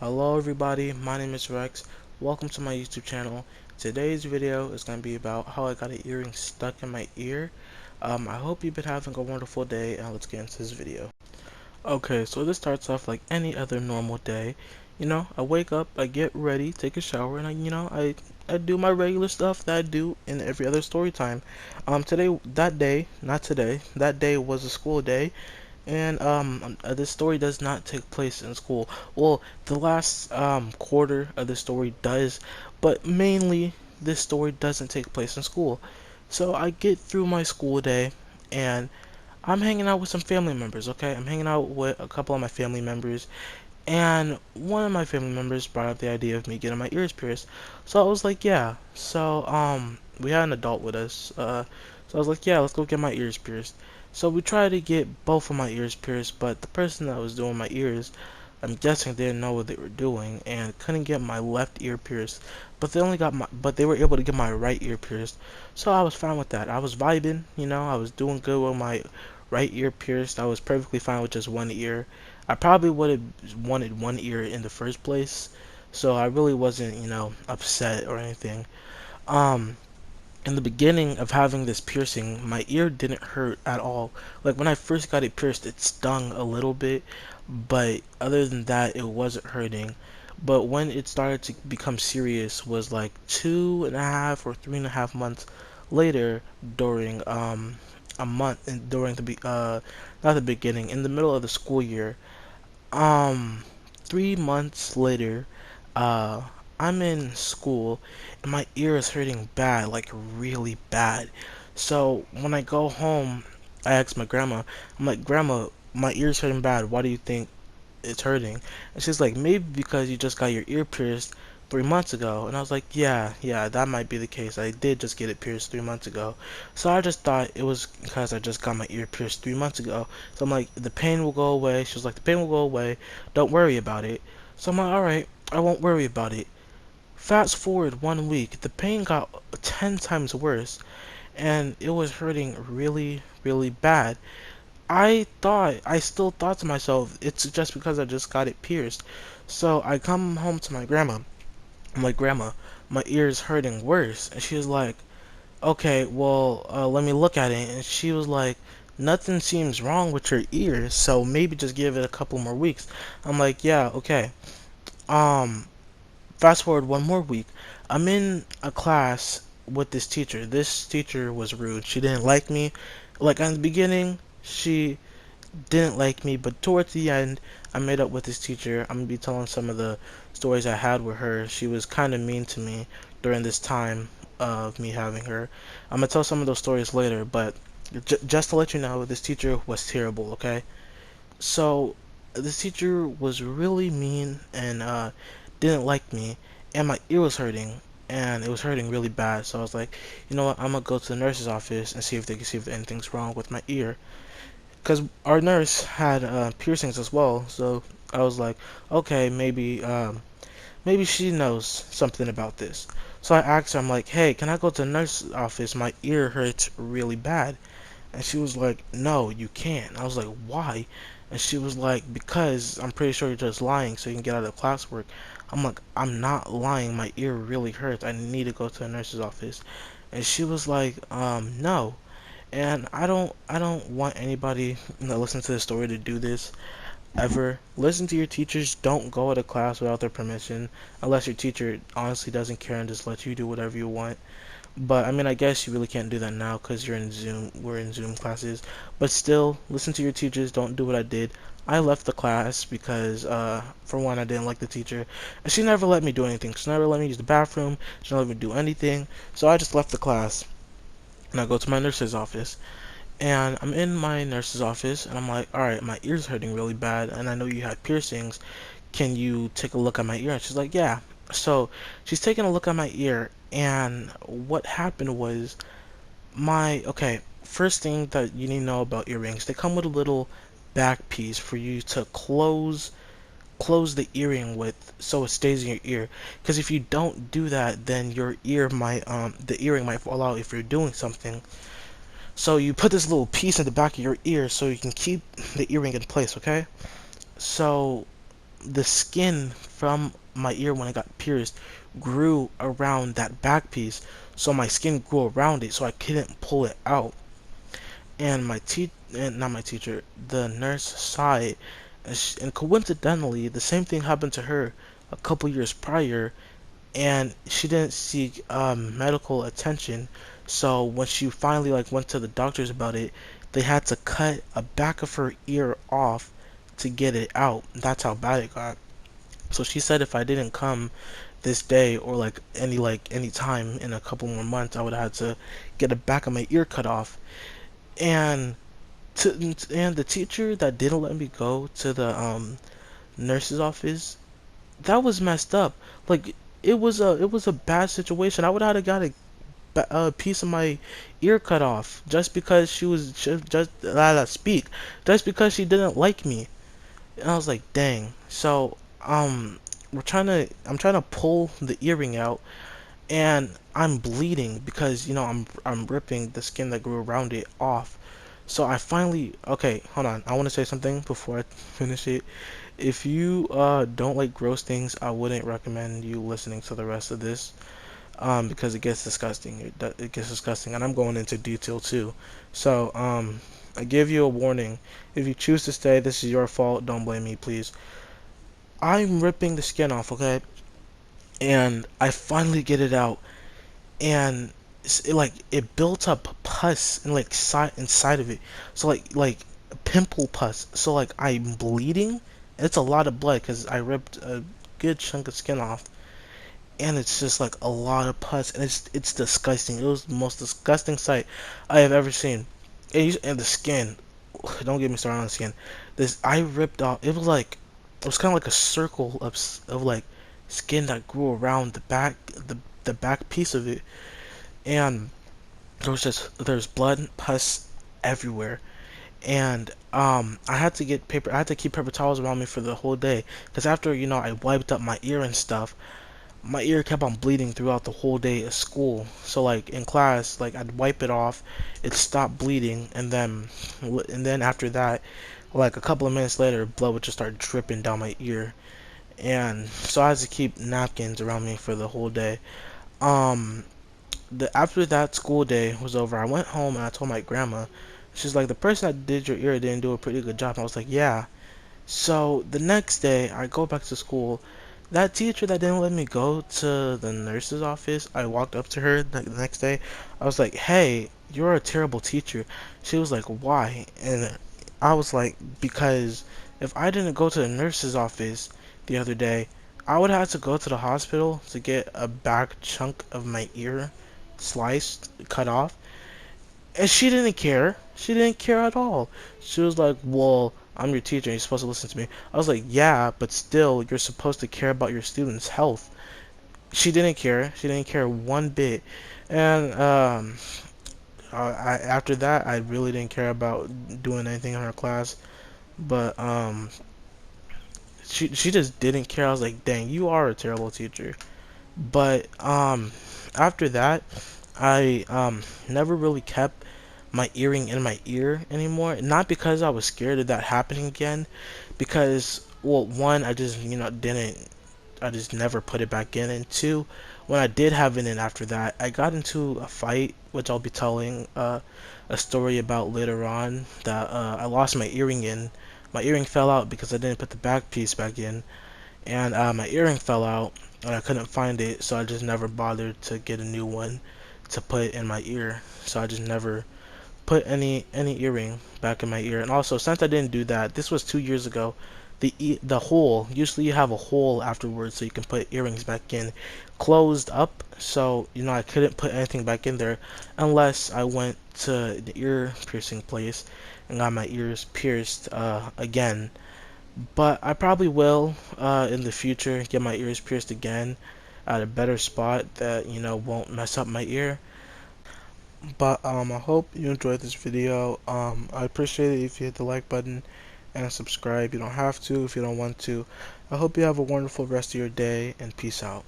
Hello everybody, my name is Rex. Welcome to my YouTube channel. Today's video is going to be about how I got an earring stuck in my ear. I hope you've been having a wonderful day, and let's get into this video. Okay, so this starts off like any other normal day. I wake up, I get ready, take a shower, and I do my regular stuff that I do in every other story time. That day was a school day, and this story does not take place in school. Well, the last quarter of the story does, but mainly this story doesn't take place in school. So I get through my school day, and I'm hanging out with some family members. Okay, I'm hanging out with a couple of my family members, and one of my family members brought up the idea of me getting my ears pierced. So I was like, yeah. So we had an adult with us. So I was like, yeah, let's go get my ears pierced. So we tried to get both of my ears pierced, but the person that was doing my ears, I'm guessing they didn't know what they were doing and couldn't get my left ear pierced. But they were able to get my right ear pierced. So I was fine with that. I was vibing, I was doing good with my right ear pierced. I was perfectly fine with just one ear. I probably would have wanted one ear in the first place, so I really wasn't, upset or anything. Um, in the beginning of having this piercing, my ear didn't hurt at all. Like when I first got it pierced, it stung a little bit, but other than that, it wasn't hurting. But when it started to become serious was like 2.5 or 3.5 months later during a month during not the beginning, in the middle of the school year. um 3 months later, uh I'm in school and my ear is hurting bad, like really bad. So when I go home, I ask my grandma, I'm like, Grandma, my ear's hurting bad. Why do you think it's hurting? And she's like, maybe because you just got your ear pierced 3 months ago. And I was like, yeah, that might be the case. I did just get it pierced 3 months ago. So I just thought it was because I just got my ear pierced 3 months ago. So I'm like, the pain will go away. She was like, the pain will go away. Don't worry about it. So I'm like, alright, I won't worry about it. Fast forward 1 week, the pain got 10 times worse, and it was hurting really, really bad. I still thought to myself, it's just because I just got it pierced. So I come home to my grandma. I'm like, Grandma, my ear's hurting worse. And she was like, okay, well, let me look at it. And she was like, nothing seems wrong with your ears, so maybe just give it a couple more weeks. I'm like, yeah, okay. Um, Fast forward one more week. I'm in a class with this teacher. This teacher was rude. She didn't like me. Like, in the beginning, she didn't like me, but towards the end, I made up with this teacher. I'm gonna be telling some of the stories I had with her. She was kind of mean to me during this time of me having her. I'm gonna tell some of those stories later, but just to let you know, this teacher was terrible, okay? So, this teacher was really mean and didn't like me, and my ear was hurting, and it was hurting really bad. So I was like, you know what? I'm gonna go to the nurse's office and see if they can see if anything's wrong with my ear. Because our nurse had piercings as well, so I was like, okay, maybe she knows something about this. So I asked her, I'm like, hey, can I go to the nurse's office? My ear hurts really bad. And she was like, no, you can't. I was like, why? And she was like, because I'm pretty sure you're just lying so you can get out of classwork. I'm like, I'm not lying. My ear really hurts. I need to go to the nurse's office. And she was like, no. And I don't want anybody that listens to this story to do this ever. Listen to your teachers. Don't go to class without their permission unless your teacher honestly doesn't care and just lets you do whatever you want. But I mean, I guess you really can't do that now because you're in Zoom. We're in Zoom classes. But still, listen to your teachers. Don't do what I did. I left the class because, for one, I didn't like the teacher, and she never let me do anything. She never let me use the bathroom. She never let me do anything. So I just left the class, and I go to my nurse's office. And I'm in my nurse's office, and I'm like, all right, my ear's hurting really bad, and I know you have piercings. Can you take a look at my ear? And she's like, yeah. So she's taking a look at my ear, and what happened was okay, first thing that you need to know about earrings, they come with a little back piece for you to close the earring with so it stays in your ear. Because if you don't do that, then your ear might the earring might fall out if you're doing something. So you put this little piece in the back of your ear so you can keep the earring in place, okay? So the skin from my ear when I got pierced grew around that back piece, so my skin grew around it, so I couldn't pull it out. And not my teacher, the nurse saw it, and coincidentally, the same thing happened to her a couple years prior, and she didn't seek medical attention. So when she finally like went to the doctors about it, they had to cut a back of her ear off to get it out. That's how bad it got. So she said if I didn't come this day or like any time in a couple more months, I would have had to get the back of my ear cut off. And and the teacher that didn't let me go to the nurse's office, that was messed up. Like it was a bad situation. I would have got a piece of my ear cut off just because just because she didn't like me. And I was like, dang. So I'm trying to pull the earring out, and I'm bleeding because I'm ripping the skin that grew around it off. So I finally, okay, hold on. I want to say something before I finish it. If you don't like gross things, I wouldn't recommend you listening to the rest of this, because it gets disgusting. It gets disgusting, and I'm going into detail too. So I give you a warning. If you choose to stay, this is your fault. Don't blame me, please. I'm ripping the skin off, okay? And I finally get it out, and it built up pus and like inside of it. So like pimple pus. So like I'm bleeding. It's a lot of blood because I ripped a good chunk of skin off, and it's just like a lot of pus, and it's disgusting. It was the most disgusting sight I have ever seen. And the skin, don't get me started on the skin. This I ripped off. It was kind of like a circle of like skin that grew around the back piece of it, and there's blood, pus everywhere. And I had to keep paper towels around me for the whole day because after I wiped up my ear and stuff, my ear kept on bleeding throughout the whole day at school. So like in class, like I'd wipe it off, it stopped bleeding, and then after that, like a couple of minutes later, blood would just start dripping down my ear. And so I had to keep napkins around me for the whole day. Um, after that school day was over, I went home and I told my grandma. She's like, the person that did your ear didn't do a pretty good job. And I was like, yeah. So the next day, I go back to school. That teacher that didn't let me go to the nurse's office, I walked up to her the next day. I was like, hey, you're a terrible teacher. She was like, why? And I was like, because if I didn't go to the nurse's office the other day, I would have to go to the hospital to get a back chunk of my ear sliced, cut off. And she didn't care. She didn't care at all. She was like, well, I'm your teacher and you're supposed to listen to me. I was like, yeah, but still, you're supposed to care about your students' health. She didn't care. She didn't care one bit. And after that, I really didn't care about doing anything in her class. But she just didn't care. I was like, dang, you are a terrible teacher. But after that, I never really kept my earring in my ear anymore. Not because I was scared of that happening again, because well, one, I just didn't, I just never put it back in, and two, when I did have it in after that, I got into a fight, which I'll be telling a story about later on. That I lost my earring in. My earring fell out because I didn't put the back piece back in, and my earring fell out and I couldn't find it, so I just never bothered to get a new one to put in my ear. So I just never put any earring back in my ear. And also, since I didn't do that, this was 2 years ago. The hole, usually you have a hole afterwards so you can put earrings back in, closed up. So I couldn't put anything back in there unless I went to the ear piercing place and got my ears pierced again. But I probably will in the future get my ears pierced again at a better spot that won't mess up my ear. But I hope you enjoyed this video. I appreciate it if you hit the like button and subscribe. You don't have to if you don't want to. I hope you have a wonderful rest of your day, and peace out.